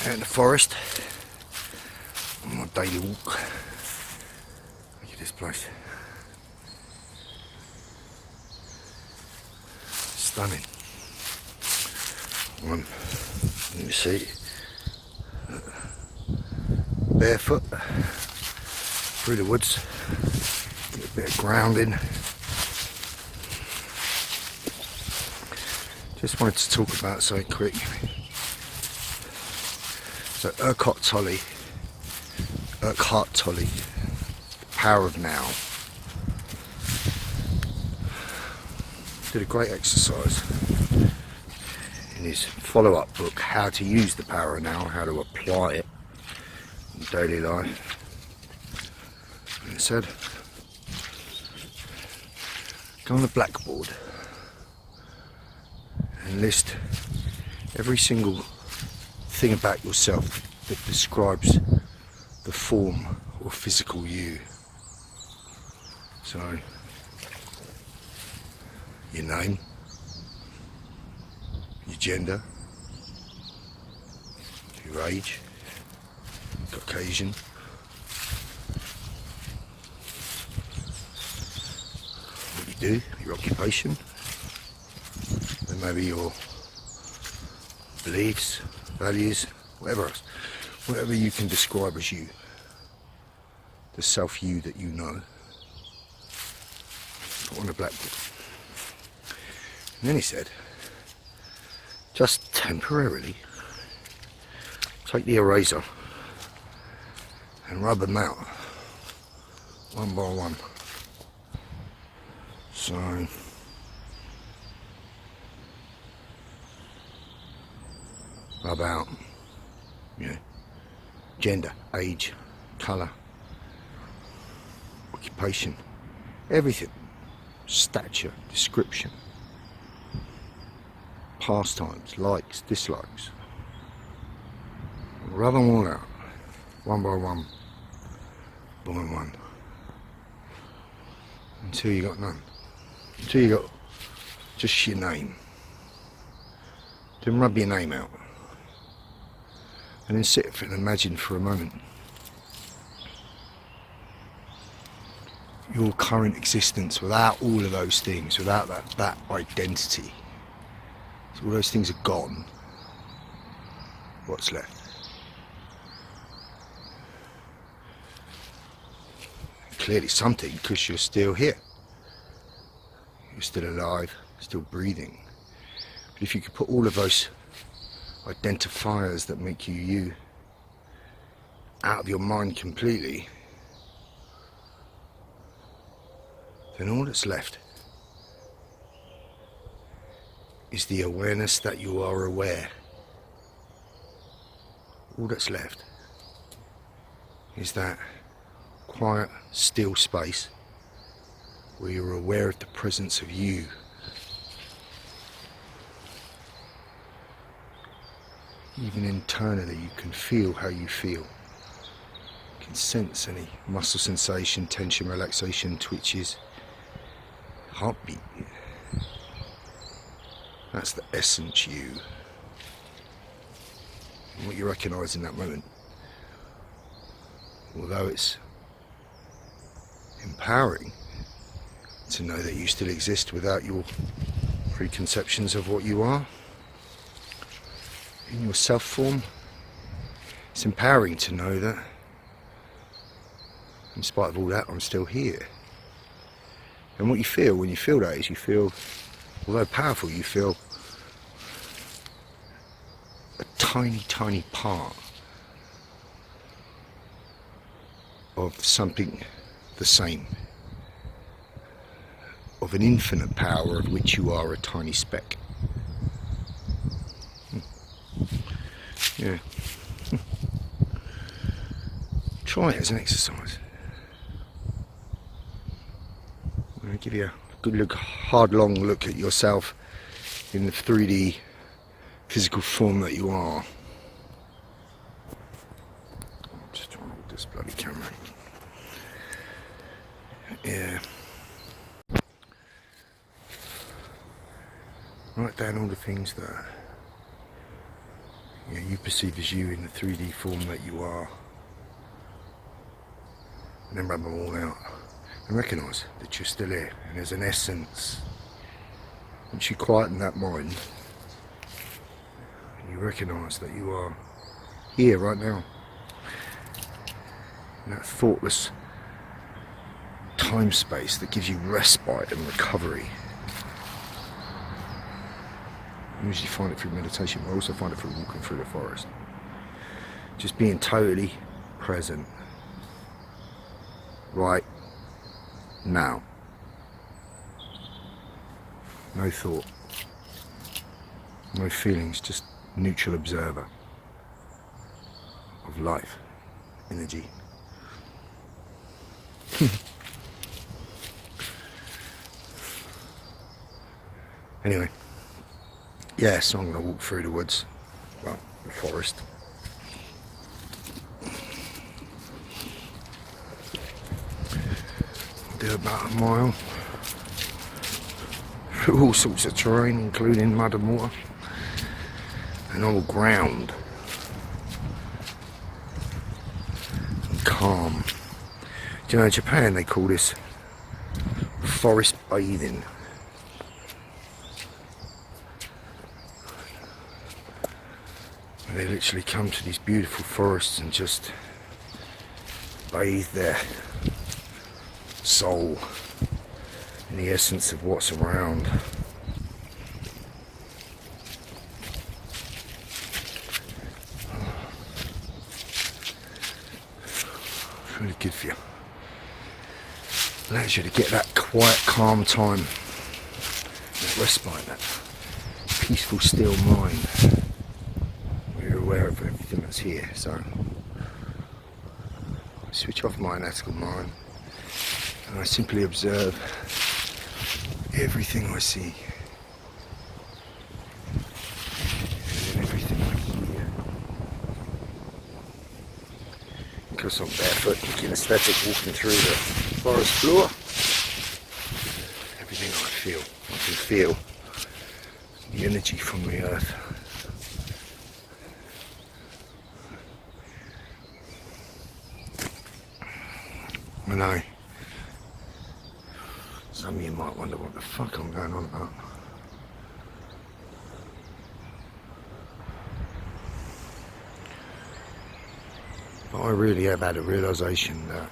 Out in the forest on my daily walk. Look at this place. Stunning. Let me see. Barefoot through the woods. Get a bit of grounding. Just wanted to talk about something quick. So Eckhart Tolle, The Power of Now, did a great exercise in his follow-up book, How to Use the Power of Now, how to apply it in daily life. And it said, go on a blackboard and list every single thing about yourself that describes the form or physical you. So, your name, your gender, your age, Caucasian, what you do, your occupation, and maybe your beliefs, values, whatever else, whatever you can describe as you, the self-you that you know, put on a blackboard. And then he said, just temporarily take the eraser and rub them out one by one. So rub out, gender, age, colour, occupation, everything, stature, description, pastimes, likes, dislikes. Rub them all out, one by one, until you got none, until you got just your name. Then rub your name out. And then sit and imagine for a moment your current existence without all of those things, without that identity. So all those things are gone. What's left? Clearly something, because you're still here. You're still alive, still breathing. But if you could put all of those identifiers that make you you out of your mind completely, then all that's left is the awareness that you are aware. All that's left is that quiet, still space where you're aware of the presence of you. Even internally, you can feel how you feel. You can sense any muscle sensation, tension, relaxation, twitches, heartbeat. That's the essence you. And what you recognise in that moment, although it's empowering to know that you still exist without your preconceptions of what you are, in your self form, it's empowering to know that in spite of all that, I'm still here. And what you feel when you feel that is you feel, although powerful, you feel a tiny, tiny part of something the same, of an infinite power of which you are a tiny speck. Yeah. Try it as an exercise. I'm going to give you a good look, hard long look at yourself in the 3D physical form that you are. Just trying to hold this bloody camera. Yeah. Write down all the things that You know, you perceive as you in the 3D form that you are. And then rub them all out and recognise that you're still here, and there's an essence. Once you quieten that mind, you recognise that you are here right now. And that thoughtless time space that gives you respite and recovery. I usually find it through meditation, but I also find it through walking through the forest. Just being totally present right now. No thought, no feelings, just neutral observer of life, energy. Anyway, yeah, so I'm going to walk through the woods, well, the forest. Do about a mile through all sorts of terrain, including mud and water, and all ground, and calm. Do you know, in Japan they call this forest bathing. And they literally come to these beautiful forests and just bathe their soul in the essence of what's around. It's really good for you. Allows you to get that quiet, calm time, that respite, that peaceful, still mind. You're aware of everything that's here, so I switch off my analytical mind and I simply observe everything I see and everything I hear. Because I'm barefoot, kinesthetic, walking through the forest floor, everything I can feel the energy from the earth. I know some of you might wonder what the fuck I'm going on about. But I really have had a realisation that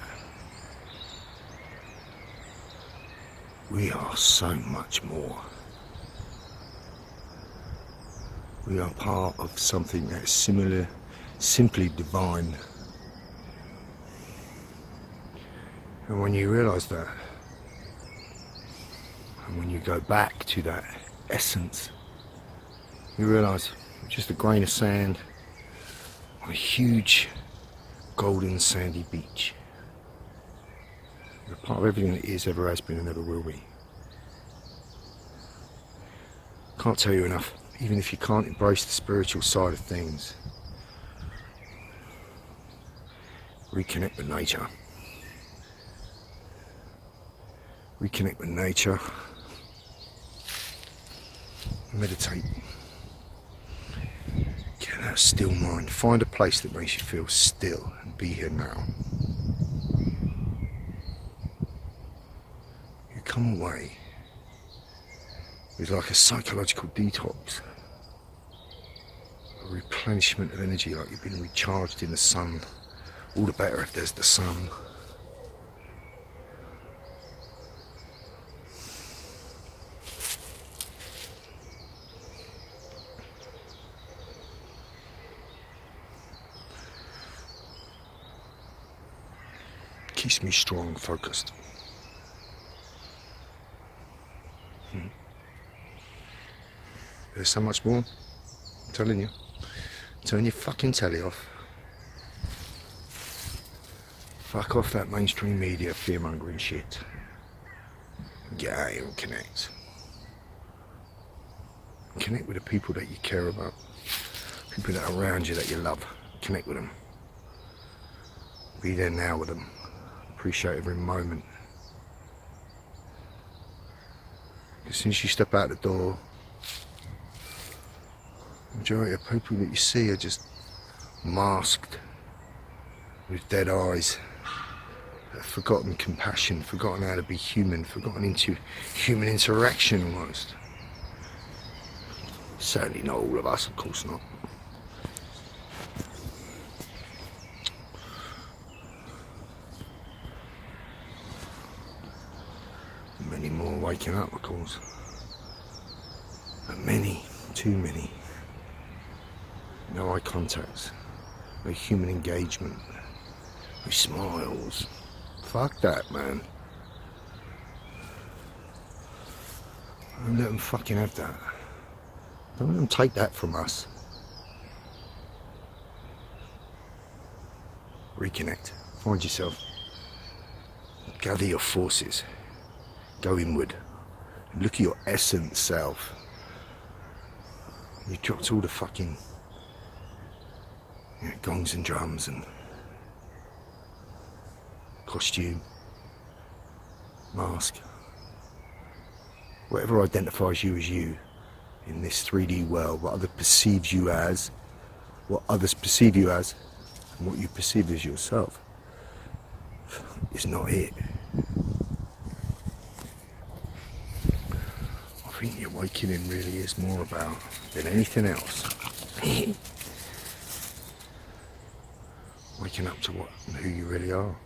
we are so much more. We are part of something that is similar, simply divine. And when you realise that, and when you go back to that essence, you realise just a grain of sand on a huge golden sandy beach. You're part of everything that is, ever has been and ever will be. Can't tell you enough, even if you can't embrace the spiritual side of things, reconnect with nature. Reconnect with nature, meditate, get that still mind, find a place that makes you feel still and be here now. You come away with like a psychological detox, a replenishment of energy, like you've been recharged in the sun. All the better if there's the sun. Keeps me strong, focused. There's so much more. I'm telling you. Turn your fucking telly off. Fuck off that mainstream media fear-mongering shit. Get out here and connect. Connect with the people that you care about. People that are around you that you love. Connect with them. Be there now with them. Appreciate every moment. As soon as you step out the door, The majority of people that you see are just masked with dead eyes. They've forgotten compassion, forgotten how to be human, forgotten into human interaction almost. Certainly not all of us, of course not. Many more waking up, of course. But many, too many. No eye contact, no human engagement, no smiles. Fuck that, man. Don't let them fucking have that. Don't let them take that from us. Reconnect. Find yourself. Gather your forces. Go inward. Look at your essence self. You dropped all the fucking gongs and drums and costume, mask. Whatever identifies you as you in this 3D world, what others perceive you as, what others perceive you as, and what you perceive as yourself, is not it. I think the awakening really is more about, than anything else, waking up to what and who you really are.